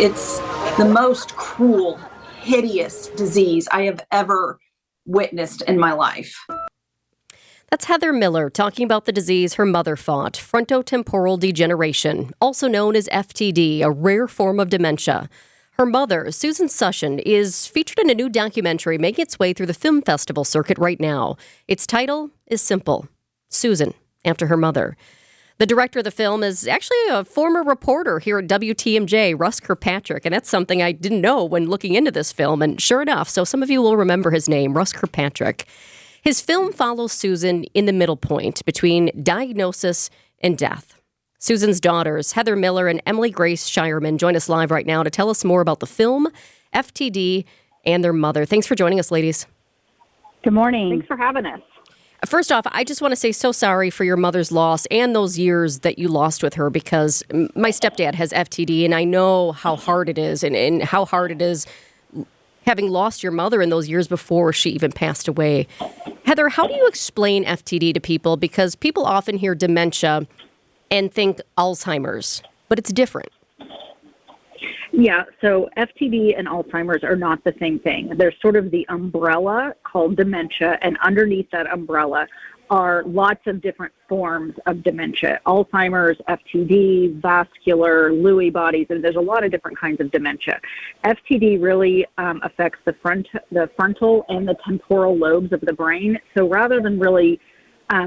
It's the most cruel, hideous disease I have ever witnessed in my life. That's Heather Miller talking about the disease her mother fought, frontotemporal degeneration, also known as FTD, a rare form of dementia. Her mother, Suchan, is featured in a new documentary making its way through the film festival circuit right now. Its title is simple, Susan, after her mother. The director of the film is actually a former reporter here at WTMJ, Russ Kirkpatrick, and that's something I didn't know when looking into this film, and sure enough, so some of you will remember his name, Russ Kirkpatrick. His film follows Susan in the middle point between diagnosis and death. Susan's daughters, Heather Miller and Emily Grace Shireman, join us live right now to tell us more about the film, FTD, and their mother. Thanks for joining us, ladies. Good morning. Thanks for having us. First off, I just want to say so sorry for your mother's loss and those years that you lost with her, because my stepdad has FTD, and I know how hard it is and how hard it is having lost your mother in those years before she even passed away. Heather, how do you explain FTD to people? Because people often hear dementia and think Alzheimer's, but it's different. Yeah, so FTD and Alzheimer's are not the same thing. There's sort of the umbrella called dementia, and underneath that umbrella are lots of different forms of dementia. Alzheimer's, FTD, vascular, Lewy bodies, and there's a lot of different kinds of dementia. FTD really affects the frontal and the temporal lobes of the brain. So rather than really,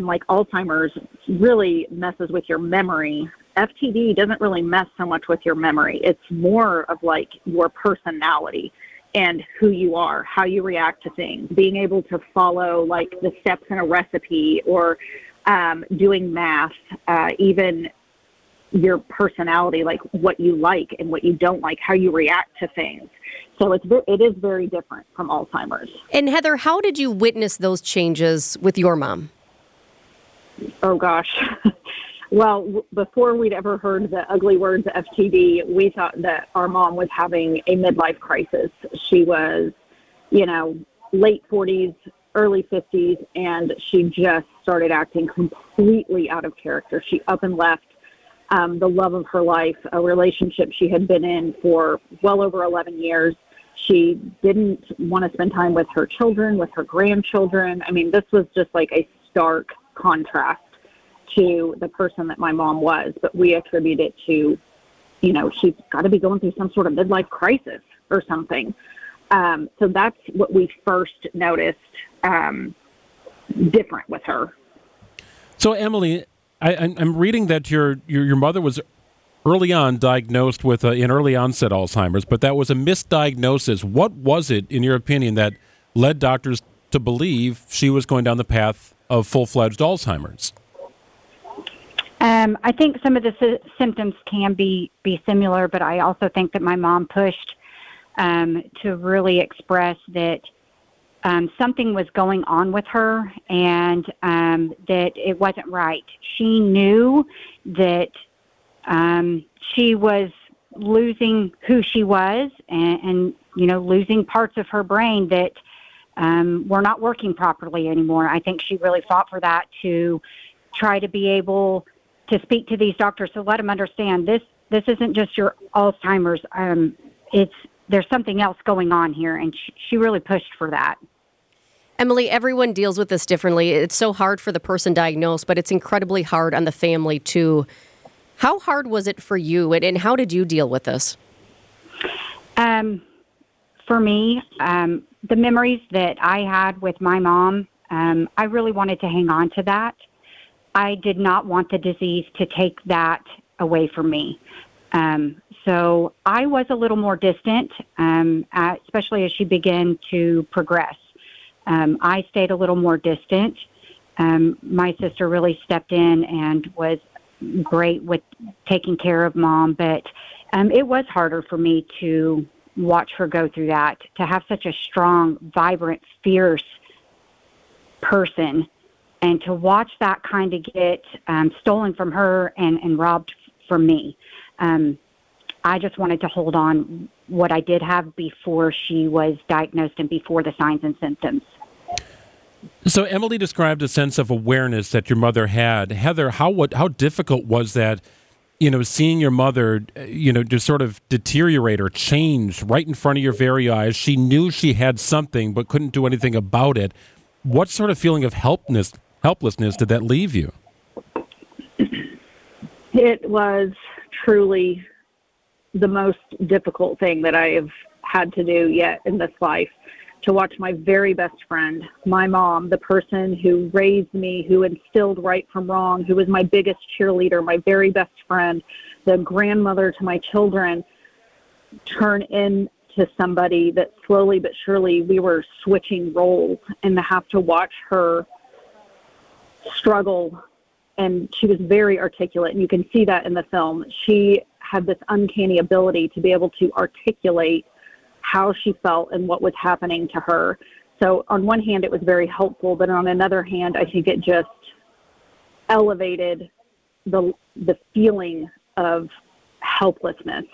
like Alzheimer's, really messes with your memory, FTD doesn't really mess so much with your memory. It's more of like your personality and who you are, how you react to things, being able to follow like the steps in a recipe, or doing math, even your personality, like what you like and what you don't like, how you react to things. So it is very different from Alzheimer's. And Heather, how did you witness those changes with your mom? Oh gosh. Well, before we'd ever heard the ugly words FTD, we thought that our mom was having a midlife crisis. She was, late 40s, early 50s, and she just started acting completely out of character. She up and left the love of her life, a relationship she had been in for well over 11 years. She didn't want to spend time with her children, with her grandchildren. I mean, this was just like a stark contrast to the person that my mom was, but we attribute it to, she's got to be going through some sort of midlife crisis or something. So that's what we first noticed different with her. So Emily, I'm reading that your mother was early on diagnosed with an early onset Alzheimer's, but that was a misdiagnosis. What was it, in your opinion, that led doctors to believe she was going down the path of full-fledged Alzheimer's? I think some of the symptoms can be similar, but I also think that my mom pushed to really express that something was going on with her, and that it wasn't right. She knew that she was losing who she was, and losing parts of her brain that were not working properly anymore. I think she really fought for that, to try to be able to speak to these doctors to let them understand this isn't just your Alzheimer's. There's something else going on here, and she really pushed for that. Emily, everyone deals with this differently. It's so hard for the person diagnosed, but it's incredibly hard on the family too. How hard was it for you, and how did you deal with this? For me, the memories that I had with my mom, I really wanted to hang on to that. I did not want the disease to take that away from me. So I was a little more distant, especially as she began to progress. I stayed a little more distant. My sister really stepped in and was great with taking care of Mom, but it was harder for me to watch her go through that, to have such a strong, vibrant, fierce person, and to watch that kind of get stolen from her and robbed from me. I just wanted to hold on what I did have before she was diagnosed and before the signs and symptoms. So Emily described a sense of awareness that your mother had. Heather, how difficult was that seeing your mother, just sort of deteriorate or change right in front of your very eyes. She knew she had something but couldn't do anything about it. What sort of feeling of helplessness did that leave you? It was truly the most difficult thing that I have had to do yet in this life, to watch my very best friend, my mom, the person who raised me, who instilled right from wrong, who was my biggest cheerleader, my very best friend, the grandmother to my children, turn into somebody that slowly but surely we were switching roles, and to have to watch her struggle. And she was very articulate, and you can see that in the film. She had this uncanny ability to be able to articulate how she felt and what was happening to her. So on one hand, it was very helpful, but on another hand, I think it just elevated the feeling of helplessness.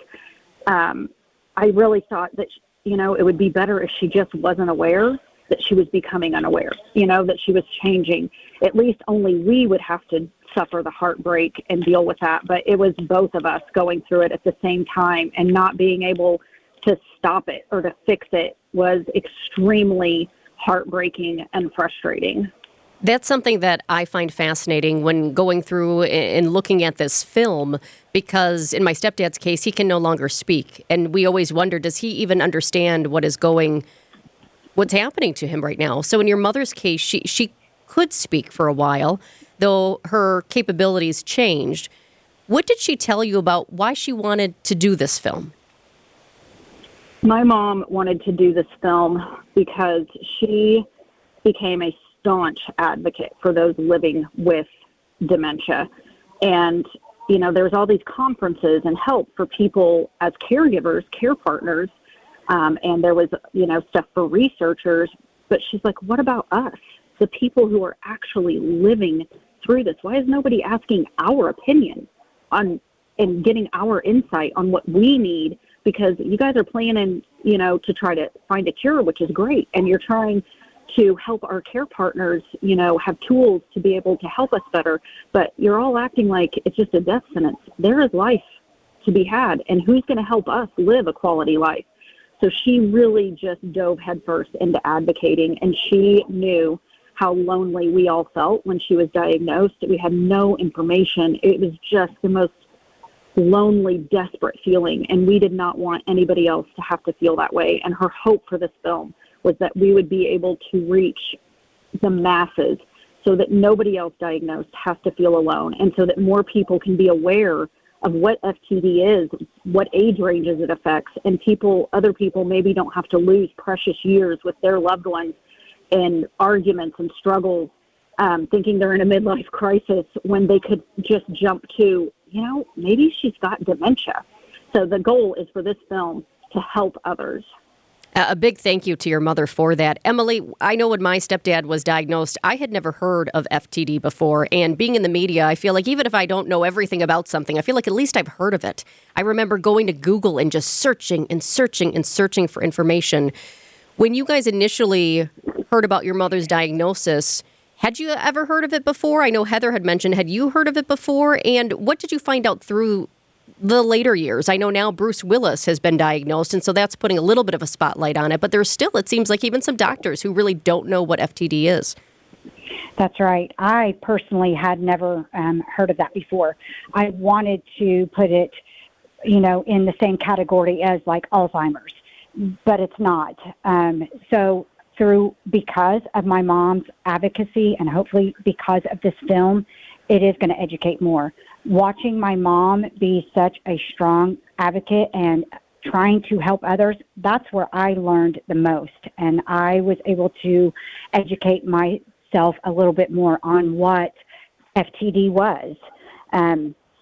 I really thought that, it would be better if she just wasn't aware that she was becoming unaware, that she was changing. At least only we would have to suffer the heartbreak and deal with that. But it was both of us going through it at the same time, and not being able to stop it or to fix it was extremely heartbreaking and frustrating. That's something that I find fascinating when going through and looking at this film, because in my stepdad's case, he can no longer speak. And we always wonder, does he even understand what's happening to him right now? So in your mother's case, she could speak for a while, though her capabilities changed. What did she tell you about why she wanted to do this film? My mom wanted to do this film because she became a staunch advocate for those living with dementia. And, there's all these conferences and help for people as caregivers, care partners, and there was, stuff for researchers. But she's like, what about us, the people who are actually living through this? Why is nobody asking our opinion on and getting our insight on what we need? Because you guys are planning, to try to find a cure, which is great. And you're trying to help our care partners, have tools to be able to help us better. But you're all acting like it's just a death sentence. There is life to be had. And who's going to help us live a quality life? So she really just dove headfirst into advocating. And she knew how lonely we all felt when she was diagnosed. We had no information. It was just the most lonely, desperate feeling, and we did not want anybody else to have to feel that way. And her hope for this film was that we would be able to reach the masses so that nobody else diagnosed has to feel alone, and so that more people can be aware of what FTD is, what age ranges it affects, and other people maybe don't have to lose precious years with their loved ones in arguments and struggles, thinking they're in a midlife crisis when they could just jump to, maybe she's got dementia. So the goal is for this film to help others. A big thank you to your mother for that. Emily, I know when my stepdad was diagnosed, I had never heard of FTD before. And being in the media, I feel like even if I don't know everything about something, I feel like at least I've heard of it. I remember going to Google and just searching and searching and searching for information. When you guys initially heard about your mother's diagnosis, had you ever heard of it before? I know Heather had mentioned, had you heard of it before? And what did you find out through the later years? I know now Bruce Willis has been diagnosed, and so that's putting a little bit of a spotlight on it. But there's still, it seems like, even some doctors who really don't know what FTD is. That's right. I personally had never heard of that before. I wanted to put it, in the same category as like Alzheimer's, but it's not. Because of my mom's advocacy and hopefully because of this film, it is going to educate more. Watching my mom be such a strong advocate and trying to help others, that's where I learned the most. And I was able to educate myself a little bit more on what FTD was.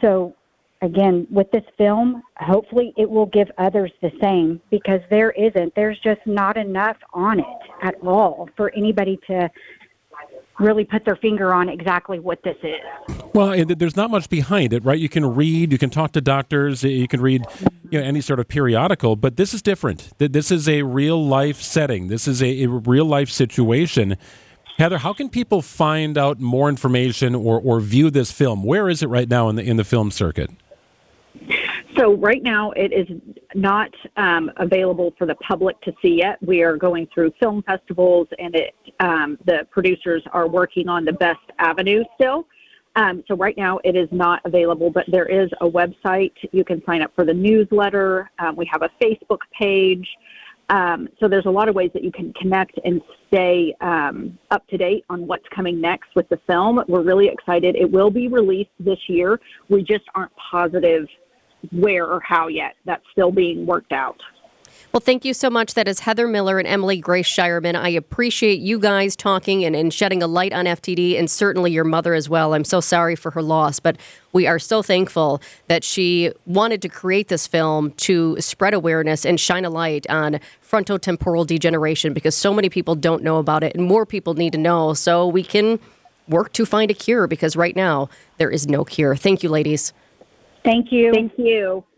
So again, with this film, hopefully it will give others the same, because there's just not enough on it at all for anybody to really put their finger on exactly what this is. Well, and there's not much behind it, right? You can read, you can talk to doctors, you can read any sort of periodical, but this is different. This is a real life setting. This is a real life situation. Heather, how can people find out more information or view this film? Where is it right now in the film circuit? So right now it is not available for the public to see yet. We are going through film festivals, and the producers are working on the best avenue still. So right now it is not available, but there is a website. You can sign up for the newsletter. We have a Facebook page. So there's a lot of ways that you can connect and stay up to date on what's coming next with the film. We're really excited. It will be released this year. We just aren't positive where or how yet. That's still being worked out. Well, thank you so much. That is Heather Miller and Emily Grace Shireman. I appreciate you guys talking and shedding a light on FTD, and certainly your mother as well. I'm so sorry for her loss, but we are so thankful that she wanted to create this film to spread awareness and shine a light on frontotemporal degeneration, because so many people don't know about it and more people need to know so we can work to find a cure, because right now there is no cure. Thank you, ladies. Thank you. Thank you.